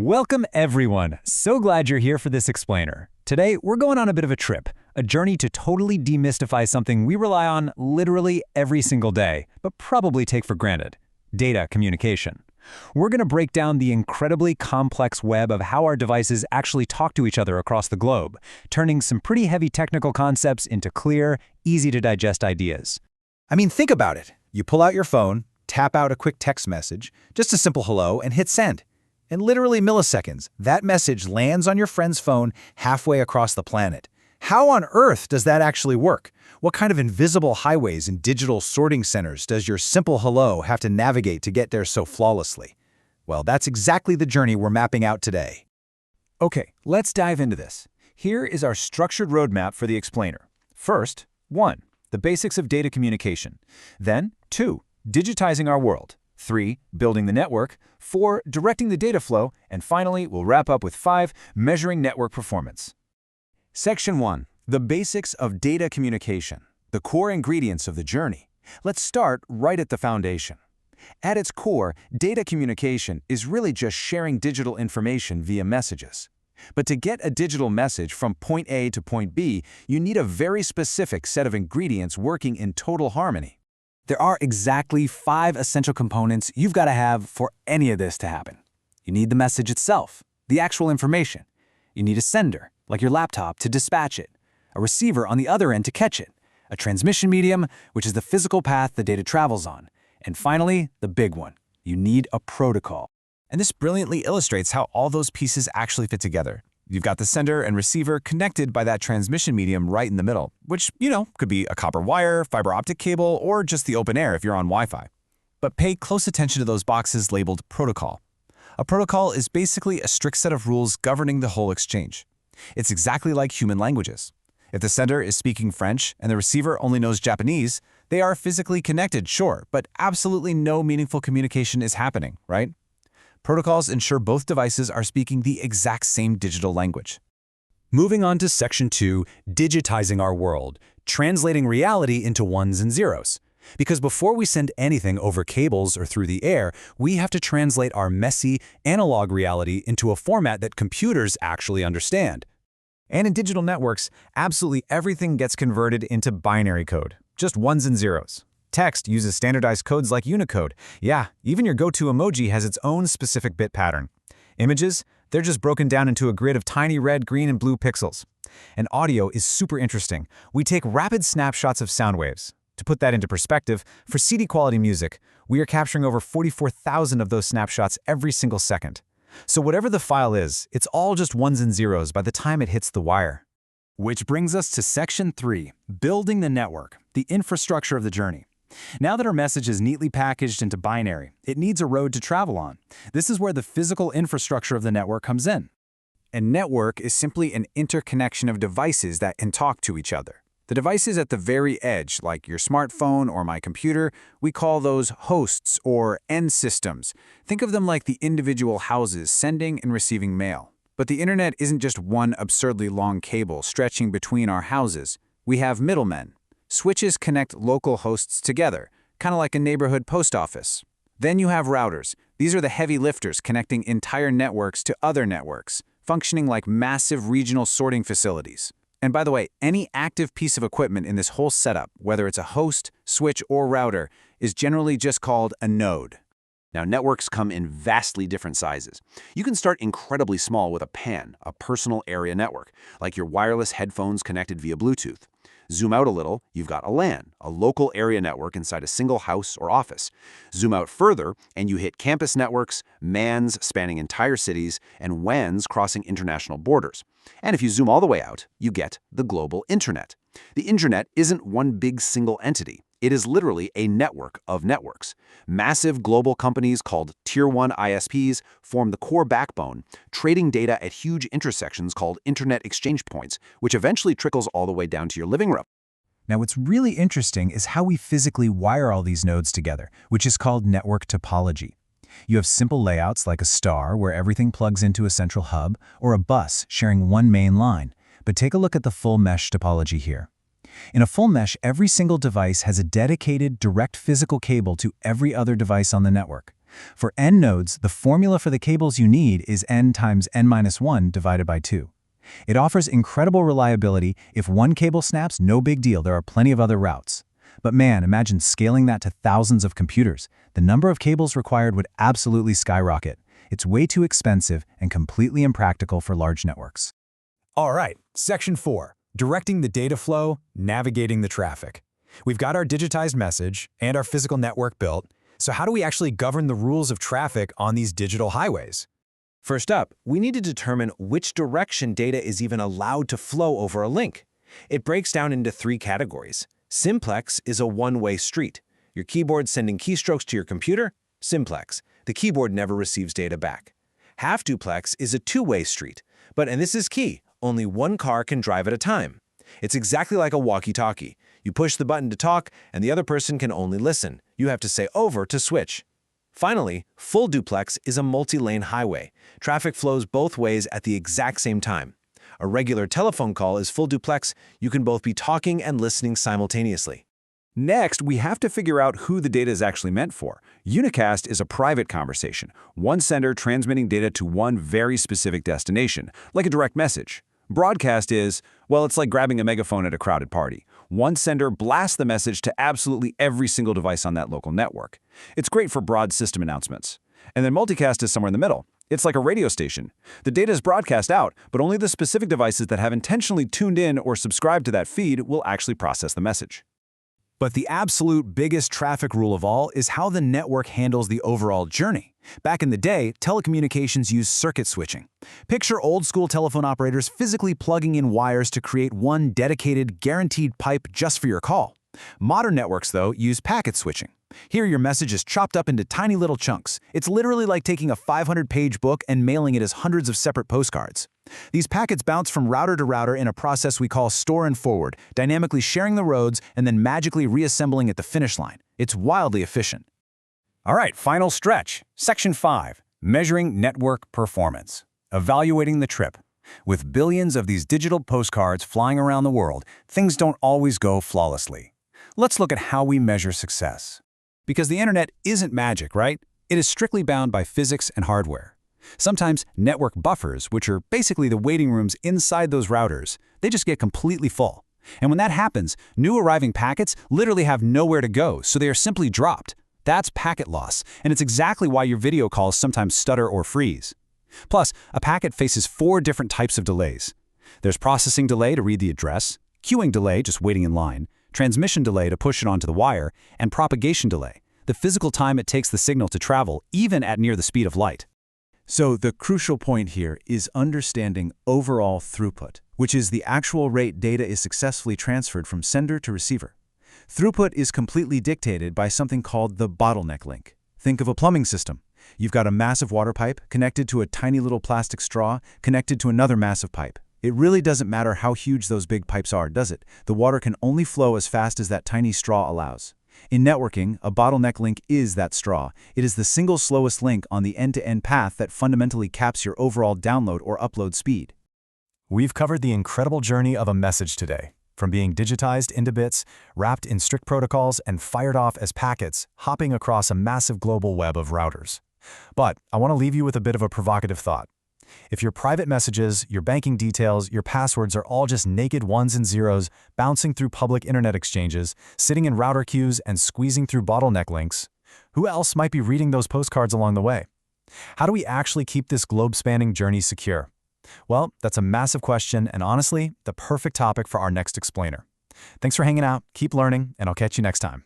Welcome everyone! So glad you're here for this explainer. Today, we're going on a bit of a trip, a journey to totally demystify something we rely on literally every single day, but probably take for granted: data communication. We're going to break down the incredibly complex web of how our devices actually talk to each other across the globe, turning some pretty heavy technical concepts into clear, easy-to-digest ideas. I mean, think about it. You pull out your phone, tap out a quick text message, just a simple hello, and hit send. In literally milliseconds, that message lands on your friend's phone halfway across the planet. How on earth does that actually work? What kind of invisible highways and digital sorting centers does your simple hello have to navigate to get there so flawlessly? Well, that's exactly the journey we're mapping out today. Okay, let's dive into this. Here is our structured roadmap for the explainer. First, 1. The basics of data communication. Then, 2. Digitizing our world. 3. Building the network. 4. Directing the data flow. And finally, we'll wrap up with 5. Measuring network performance. Section 1. The basics of data communication. The core ingredients of the journey. Let's start right at the foundation. At its core, data communication is really just sharing digital information via messages. But to get a digital message from point A to point B, you need a very specific set of ingredients working in total harmony. There are exactly 5 essential components you've got to have for any of this to happen. You need the message itself, the actual information. You need a sender, like your laptop, to dispatch it, a receiver on the other end to catch it, a transmission medium, which is the physical path the data travels on, and finally, the big one, you need a protocol. And this brilliantly illustrates how all those pieces actually fit together. You've got the sender and receiver connected by that transmission medium right in the middle, which, could be a copper wire, fiber optic cable, or just the open air if you're on Wi-Fi. But pay close attention to those boxes labeled protocol. A protocol is basically a strict set of rules governing the whole exchange. It's exactly like human languages. If the sender is speaking French and the receiver only knows Japanese, they are physically connected, sure, but absolutely no meaningful communication is happening, right? Protocols ensure both devices are speaking the exact same digital language. Moving on to Section 2, digitizing our world, translating reality into ones and zeros. Because before we send anything over cables or through the air, we have to translate our messy, analog reality into a format that computers actually understand. And in digital networks, absolutely everything gets converted into binary code, just ones and zeros. Text uses standardized codes like Unicode. Yeah, even your go-to emoji has its own specific bit pattern. Images, they're just broken down into a grid of tiny red, green, and blue pixels. And audio is super interesting. We take rapid snapshots of sound waves. To put that into perspective, for CD-quality music, we are capturing over 44,000 of those snapshots every single second. So whatever the file is, it's all just ones and zeros by the time it hits the wire. Which brings us to Section 3, building the network, the infrastructure of the journey. Now that our message is neatly packaged into binary, it needs a road to travel on. This is where the physical infrastructure of the network comes in. A network is simply an interconnection of devices that can talk to each other. The devices at the very edge, like your smartphone or my computer, we call those hosts or end systems. Think of them like the individual houses sending and receiving mail. But the internet isn't just one absurdly long cable stretching between our houses. We have middlemen. Switches connect local hosts together, kind of like a neighborhood post office. Then you have routers. These are the heavy lifters connecting entire networks to other networks, functioning like massive regional sorting facilities. And by the way, any active piece of equipment in this whole setup, whether it's a host, switch, or router, is generally just called a node. Now, networks come in vastly different sizes. You can start incredibly small with a PAN, a personal area network, like your wireless headphones connected via Bluetooth. Zoom out a little, you've got a LAN, a local area network inside a single house or office. Zoom out further, and you hit campus networks, MANs spanning entire cities, and WANs crossing international borders. And if you zoom all the way out, you get the global internet. The internet isn't one big single entity. It is literally a network of networks. Massive global companies called Tier 1 ISPs form the core backbone, trading data at huge intersections called Internet Exchange Points, which eventually trickles all the way down to your living room. Now, what's really interesting is how we physically wire all these nodes together, which is called network topology. You have simple layouts like a star where everything plugs into a central hub, or a bus sharing one main line. But take a look at the full mesh topology here. In a full mesh, every single device has a dedicated, direct physical cable to every other device on the network. For n nodes, the formula for the cables you need is n times n-1 divided by 2. It offers incredible reliability. If one cable snaps, no big deal, there are plenty of other routes. But man, imagine scaling that to thousands of computers. The number of cables required would absolutely skyrocket. It's way too expensive and completely impractical for large networks. All right, Section 4, directing the data flow, navigating the traffic. We've got our digitized message and our physical network built, so how do we actually govern the rules of traffic on these digital highways? First up, we need to determine which direction data is even allowed to flow over a link. It breaks down into 3 categories. Simplex is a one-way street. Your keyboard sending keystrokes to your computer? Simplex. The keyboard never receives data back. Half-duplex is a two-way street, and this is key, only one car can drive at a time. It's exactly like a walkie-talkie. You push the button to talk, and the other person can only listen. You have to say over to switch. Finally, full duplex is a multi-lane highway. Traffic flows both ways at the exact same time. A regular telephone call is full duplex. You can both be talking and listening simultaneously. Next, we have to figure out who the data is actually meant for. Unicast is a private conversation, one sender transmitting data to one very specific destination, like a direct message. Broadcast is, well, it's like grabbing a megaphone at a crowded party. One sender blasts the message to absolutely every single device on that local network. It's great for broad system announcements. And then multicast is somewhere in the middle. It's like a radio station. The data is broadcast out, but only the specific devices that have intentionally tuned in or subscribed to that feed will actually process the message. But the absolute biggest traffic rule of all is how the network handles the overall journey. Back in the day, telecommunications used circuit switching. Picture old-school telephone operators physically plugging in wires to create one dedicated, guaranteed pipe just for your call. Modern networks, though, use packet switching. Here, your message is chopped up into tiny little chunks. It's literally like taking a 500-page book and mailing it as hundreds of separate postcards. These packets bounce from router to router in a process we call store and forward, dynamically sharing the roads and then magically reassembling at the finish line. It's wildly efficient. All right, final stretch. Section 5, measuring network performance. Evaluating the trip. With billions of these digital postcards flying around the world, things don't always go flawlessly. Let's look at how we measure success. Because the internet isn't magic, right? It is strictly bound by physics and hardware. Sometimes network buffers, which are basically the waiting rooms inside those routers, they just get completely full. And when that happens, new arriving packets literally have nowhere to go, so they are simply dropped. That's packet loss, and it's exactly why your video calls sometimes stutter or freeze. Plus, a packet faces 4 different types of delays. There's processing delay to read the address, queuing delay, just waiting in line, transmission delay to push it onto the wire, and propagation delay, the physical time it takes the signal to travel, even at near the speed of light. So the crucial point here is understanding overall throughput, which is the actual rate data is successfully transferred from sender to receiver. Throughput is completely dictated by something called the bottleneck link. Think of a plumbing system. You've got a massive water pipe connected to a tiny little plastic straw connected to another massive pipe. It really doesn't matter how huge those big pipes are, does it? The water can only flow as fast as that tiny straw allows. In networking, a bottleneck link is that straw. It is the single slowest link on the end-to-end path that fundamentally caps your overall download or upload speed. We've covered the incredible journey of a message today, from being digitized into bits, wrapped in strict protocols, and fired off as packets, hopping across a massive global web of routers. But I want to leave you with a bit of a provocative thought. If your private messages, your banking details, your passwords are all just naked ones and zeros bouncing through public internet exchanges, sitting in router queues and squeezing through bottleneck links, who else might be reading those postcards along the way? How do we actually keep this globe-spanning journey secure? Well, that's a massive question and honestly, the perfect topic for our next explainer. Thanks for hanging out, keep learning, and I'll catch you next time.